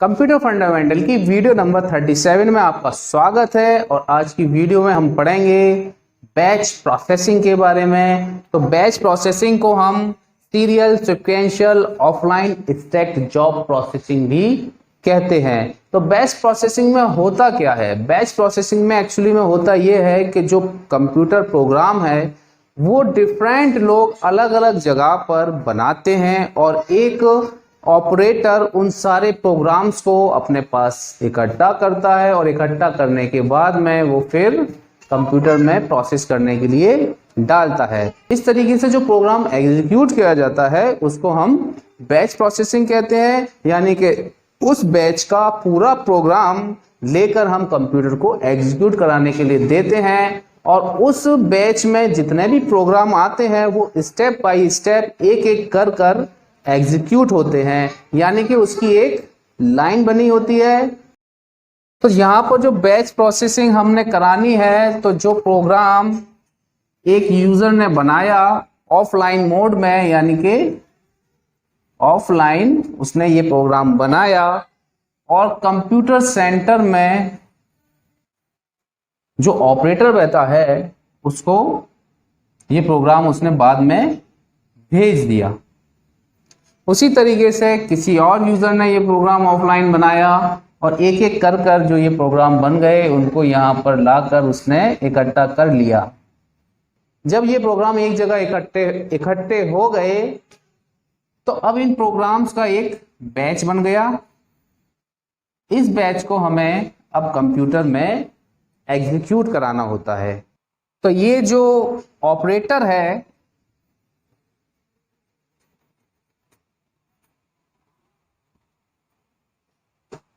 Computer fundamental की video number 37 में आपका स्वागत है। और आज की वीडियो में हम पढ़ेंगे बैच प्रोसेसिंग के बारे में। तो बैच प्रोसेसिंग को हम serial sequential offline stacked job processing भी कहते हैं। तो बैच प्रोसेसिंग में होता क्या है? बैच प्रोसेसिंग में एक्चुअली में होता यह है कि जो कंप्यूटर प्रोग्राम है वो डिफरेंट लोग अलग अलग जगह पर बनाते हैं और एक ऑपरेटर उन सारे प्रोग्राम्स को अपने पास इकट्ठा करता है और इकट्ठा करने के बाद में वो फिर कंप्यूटर में प्रोसेस करने के लिए डालता है। इस तरीके से जो प्रोग्राम एग्जीक्यूट किया जाता है उसको हम बैच प्रोसेसिंग कहते हैं। यानी कि उस बैच का पूरा प्रोग्राम लेकर हम कंप्यूटर को एग्जीक्यूट कराने के लिए देते हैं और उस बैच में जितने भी प्रोग्राम आते हैं वो स्टेप बाय स्टेप एक एक कर कर एग्जीक्यूट होते हैं। यानी कि उसकी एक लाइन बनी होती है। तो यहाँ पर जो बैच प्रोसेसिंग हमने करानी है तो जो प्रोग्राम एक यूजर ने बनाया ऑफलाइन मोड में, यानी कि ऑफलाइन उसने ये प्रोग्राम बनाया और कंप्यूटर सेंटर में जो ऑपरेटर रहता है उसको ये प्रोग्राम उसने बाद में भेज दिया। उसी तरीके से किसी और यूजर ने ये प्रोग्राम ऑफलाइन बनाया और एक एक कर कर जो ये प्रोग्राम बन गए उनको यहाँ पर लाकर उसने इकट्ठा कर लिया। जब ये प्रोग्राम एक जगह इकट्ठे हो गए तो अब इन प्रोग्राम्स का एक बैच बन गया। इस बैच को हमें अब कंप्यूटर में एग्जीक्यूट कराना होता है। तो ये जो ऑपरेटर है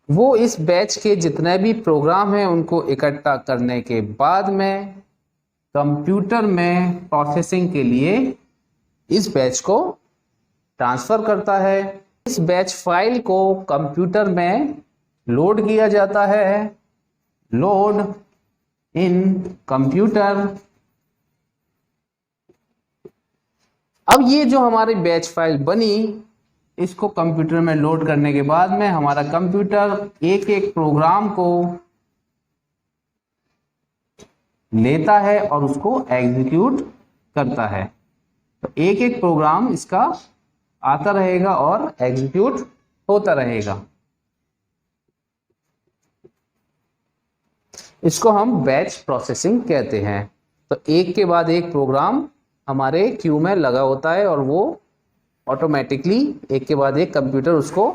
वो इस बैच के जितने भी प्रोग्राम हैं उनको इकट्ठा करने के बाद में कंप्यूटर में प्रोसेसिंग के लिए इस बैच को ट्रांसफर करता है। इस बैच फाइल को कंप्यूटर में लोड किया जाता है। Load in computer. अब ये जो हमारी बैच फाइल बनी इसको कंप्यूटर में लोड करने के बाद में हमारा कंप्यूटर एक एक प्रोग्राम को लेता है और उसको एग्जीक्यूट करता है। तो एक एक प्रोग्राम इसका आता रहेगा और एग्जीक्यूट होता रहेगा। इसको हम बैच प्रोसेसिंग कहते हैं। तो एक के बाद एक प्रोग्राम हमारे क्यू में लगा होता है और वो ऑटोमेटिकली एक के बाद एक कंप्यूटर उसको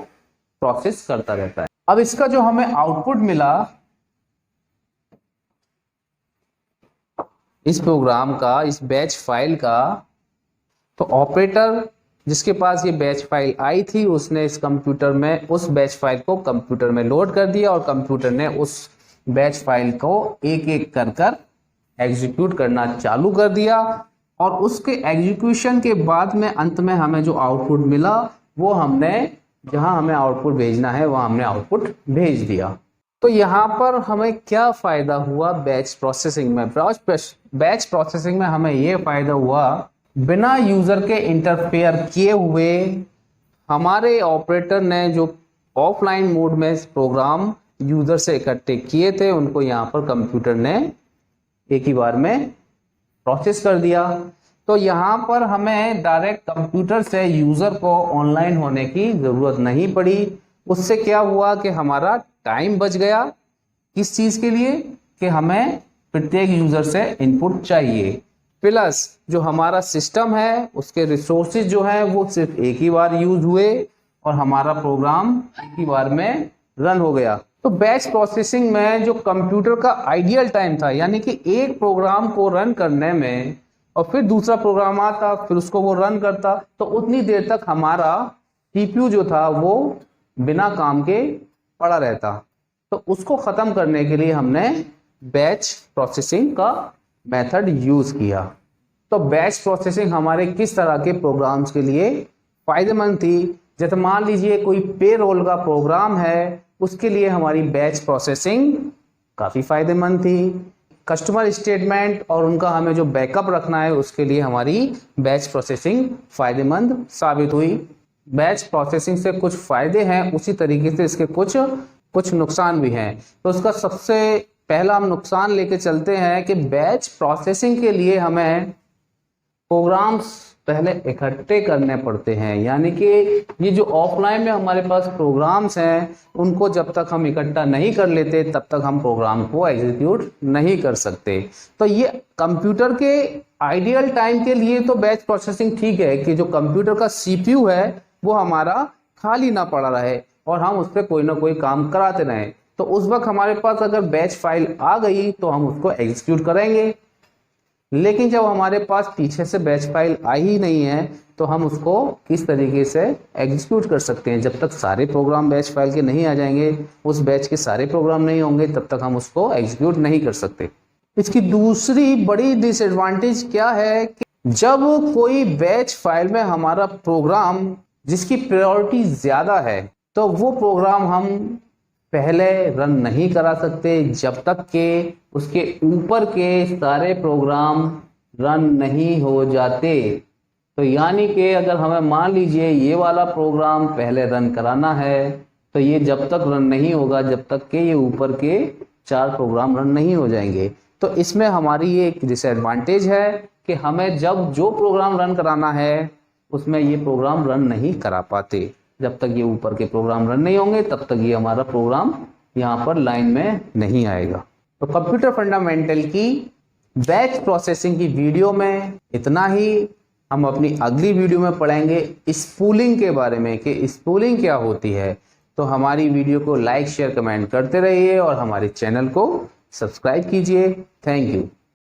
प्रोसेस करता रहता है। अब इसका जो हमें आउटपुट मिला इस प्रोग्राम का, इस बैच फाइल का, तो ऑपरेटर जिसके पास ये बैच फाइल आई थी उसने इस कंप्यूटर में उस बैच फाइल को कंप्यूटर में लोड कर दिया और कंप्यूटर ने उस बैच फाइल को एक एक कर कर एग्जीक्यूट करना चालू कर दिया। और उसके एग्जीक्यूशन के बाद में अंत में हमें जो आउटपुट मिला वो हमने जहां हमें आउटपुट भेजना है वहां हमने आउटपुट भेज दिया। तो यहाँ पर हमें क्या फायदा हुआ बैच प्रोसेसिंग में? बैच प्रोसेसिंग में हमें ये फायदा हुआ बिना यूजर के इंटरफेयर किए हुए हमारे ऑपरेटर ने जो ऑफलाइन मोड में प्रोग्राम यूजर से इकट्ठे किए थे उनको यहाँ पर कंप्यूटर ने एक ही बार में प्रोसेस कर दिया। तो यहाँ पर हमें डायरेक्ट कंप्यूटर से यूजर को ऑनलाइन होने की जरूरत नहीं पड़ी। उससे क्या हुआ कि हमारा टाइम बच गया। किस चीज के लिए? कि हमें प्रत्येक यूजर से इनपुट चाहिए, प्लस जो हमारा सिस्टम है उसके रिसोर्सेज जो है वो सिर्फ एक ही बार यूज हुए और हमारा प्रोग्राम एक ही बार में रन हो गया। तो बैच प्रोसेसिंग में जो कंप्यूटर का आइडियल टाइम था, यानी कि एक प्रोग्राम को रन करने में और फिर दूसरा प्रोग्राम आता फिर उसको वो रन करता, तो उतनी देर तक हमारा सीपीयू जो था वो बिना काम के पड़ा रहता। तो उसको खत्म करने के लिए हमने बैच प्रोसेसिंग का मेथड यूज किया। तो बैच प्रोसेसिंग हमारे किस तरह के प्रोग्राम्स के लिए फायदेमंद थी? जैसे मान लीजिए कोई पेरोल का प्रोग्राम है उसके लिए हमारी बैच प्रोसेसिंग काफ़ी फायदेमंद थी। कस्टमर स्टेटमेंट और उनका हमें जो बैकअप रखना है उसके लिए हमारी बैच प्रोसेसिंग फायदेमंद साबित हुई। बैच प्रोसेसिंग से कुछ फायदे हैं, उसी तरीके से इसके कुछ नुकसान भी हैं। तो उसका सबसे पहला हम नुकसान लेके चलते हैं कि बैच प्रोसेसिंग के लिए हमें प्रोग्राम्स पहले इकट्ठे करने पड़ते हैं, यानी कि ये जो ऑफलाइन में हमारे पास प्रोग्राम्स हैं उनको जब तक हम इकट्ठा नहीं कर लेते तब तक हम प्रोग्राम को एग्जीक्यूट नहीं कर सकते। तो ये कंप्यूटर के आइडियल टाइम के लिए तो बैच प्रोसेसिंग ठीक है कि जो कंप्यूटर का सीपीयू है वो हमारा खाली ना पड़ा रहे और हम उस पर कोई ना कोई काम कराते रहें। तो उस वक्त हमारे पास अगर बैच फाइल आ गई तो हम उसको एग्जीक्यूट करेंगे, लेकिन जब हमारे पास पीछे से बैच फाइल आई ही नहीं है तो हम उसको किस तरीके से एग्जीक्यूट कर सकते हैं। जब तक सारे प्रोग्राम बैच फाइल के नहीं आ जाएंगे, उस बैच के सारे प्रोग्राम नहीं होंगे, तब तक हम उसको एग्जीक्यूट नहीं कर सकते। इसकी दूसरी बड़ी डिसएडवांटेज क्या है कि जब कोई बैच फाइल में हमारा प्रोग्राम जिसकी प्रायोरिटी ज्यादा है तो वो प्रोग्राम हम पहले रन नहीं करा सकते जब तक के उसके ऊपर के सारे प्रोग्राम रन नहीं हो जाते। तो यानी कि अगर हमें मान लीजिए ये वाला प्रोग्राम पहले रन कराना है तो ये जब तक रन नहीं होगा जब तक के ये ऊपर के 4 प्रोग्राम रन नहीं हो जाएंगे। तो इसमें हमारी ये एक डिसएडवांटेज है कि हमें जब जो प्रोग्राम रन कराना है उसमें ये प्रोग्राम रन नहीं करा पाते। जब तक ये ऊपर के प्रोग्राम रन नहीं होंगे तब तक ये हमारा प्रोग्राम यहाँ पर लाइन में नहीं आएगा। तो कंप्यूटर फंडामेंटल की बैच प्रोसेसिंग की वीडियो में इतना ही। हम अपनी अगली वीडियो में पढ़ेंगे स्पूलिंग के बारे में कि स्पूलिंग क्या होती है। तो हमारी वीडियो को लाइक शेयर कमेंट करते रहिए और हमारे चैनल को सब्सक्राइब कीजिए। Thank you.